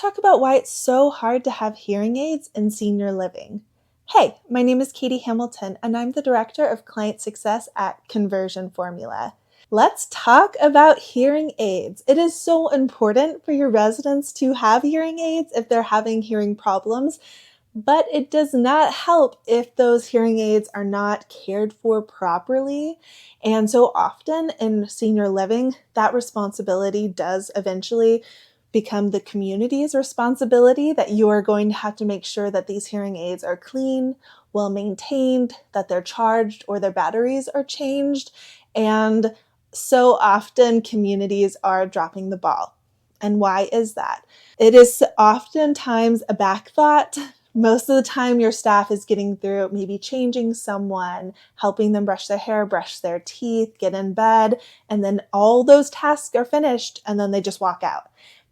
talk about why it's so hard to have hearing aids in senior living. Hey, my name is Katie Hamilton, and I'm the Director of Client Success at Conversion Formula. Let's talk about hearing aids. It is so important for your residents to have hearing aids if they're having hearing problems, but it does not help if those hearing aids are not cared for properly. And so often in senior living, that responsibility does eventually become the community's responsibility, that you are going to have to make sure that these hearing aids are clean, well maintained, that they're charged or their batteries are changed. And so often communities are dropping the ball. And why is that? It is oftentimes a back thought. Most of the time your staff is getting through maybe changing someone, helping them brush their hair, brush their teeth, get in bed, and then all those tasks are finished and then they just walk out.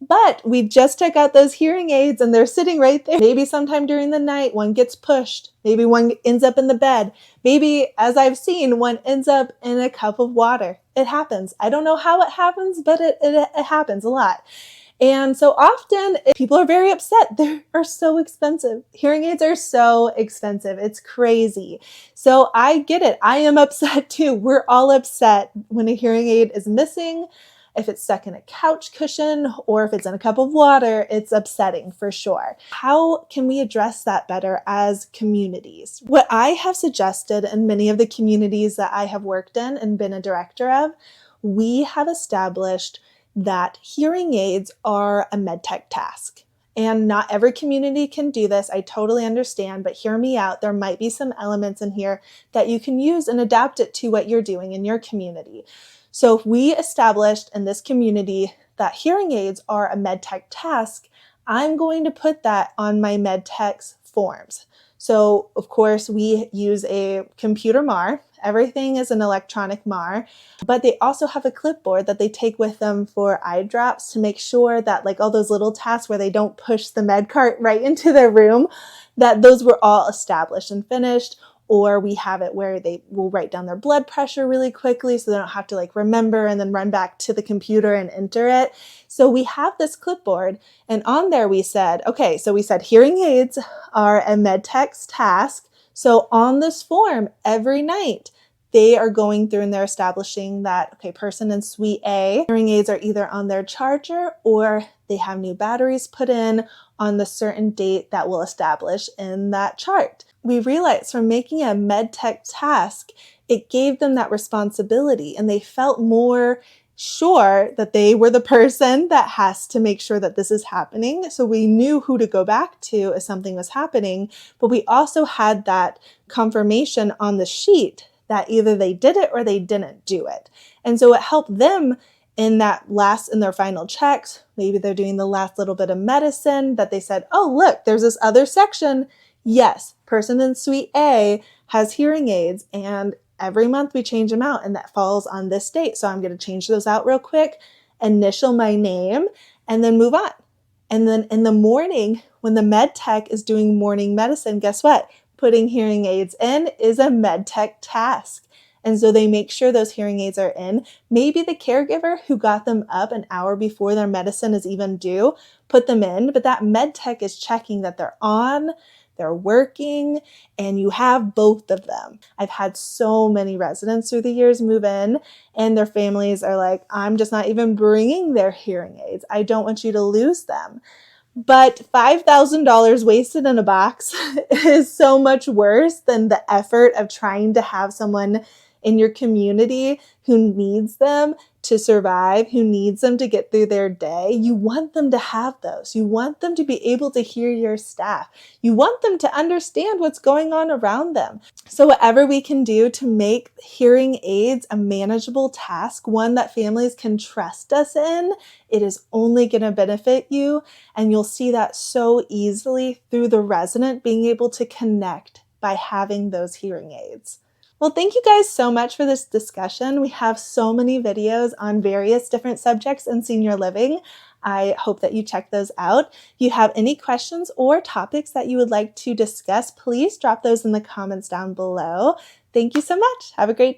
But we just took out those hearing aids and they're sitting right there. Maybe sometime during the night, one gets pushed. Maybe one ends up in the bed. Maybe, as I've seen, one ends up in a cup of water. It happens. I don't know how it happens, but it happens a lot. And so often people are very upset. They are so expensive. Hearing aids are so expensive. It's crazy. So I get it. I am upset too. We're all upset when a hearing aid is missing. If it's stuck in a couch cushion or if it's in a cup of water, it's upsetting for sure. How can we address that better as communities? What I have suggested in many of the communities that I have worked in and been a director of, we have established that hearing aids are a medtech task. And not every community can do this. I totally understand, but hear me out. There might be some elements in here that you can use and adapt it to what you're doing in your community. So if we established in this community that hearing aids are a medtech task, I'm going to put that on my medtech's forms. So of course we use a computer MAR. Everything is an electronic MAR, but they also have a clipboard that they take with them for eye drops to make sure that, like, all those little tasks where they don't push the med cart right into their room, that those were all established and finished. Or we have it where they will write down their blood pressure really quickly so they don't have to remember and then run back to the computer and enter it. So we have this clipboard, and on there we said, okay, so we said hearing aids are a medtech's task. So on this form every night, they are going through and they're establishing that, okay, person in suite A, hearing aids are either on their charger or they have new batteries put in on the certain date that we'll establish in that chart. We realized from making a medtech task, it gave them that responsibility and they felt more sure that they were the person that has to make sure that this is happening. So we knew who to go back to if something was happening, but we also had that confirmation on the sheet that either they did it or they didn't do it. And so it helped them in their final checks. Maybe they're doing the last little bit of medicine that they said, oh, look, there's this other section. Yes, person in suite A has hearing aids and every month we change them out and that falls on this date. So I'm going to change those out real quick, initial my name, and then move on. And then in the morning, when the med tech is doing morning medicine, guess what? Putting hearing aids in is a med tech task. And so they make sure those hearing aids are in. Maybe the caregiver who got them up an hour before their medicine is even due, put them in, but that med tech is checking that they're on, they're working, and you have both of them. I've had so many residents through the years move in and their families are like, I'm just not even bringing their hearing aids. I don't want you to lose them. But $5,000 wasted in a box is so much worse than the effort of trying to have someone in your community who needs them to survive, who needs them to get through their day. You want them to have those. You want them to be able to hear your staff. You want them to understand what's going on around them. So whatever we can do to make hearing aids a manageable task, one that families can trust us in, it is only going to benefit you. And you'll see that so easily through the resident being able to connect by having those hearing aids. Well, thank you guys so much for this discussion. We have so many videos on various different subjects in senior living. I hope that you check those out. If you have any questions or topics that you would like to discuss, please drop those in the comments down below. Thank you so much. Have a great day.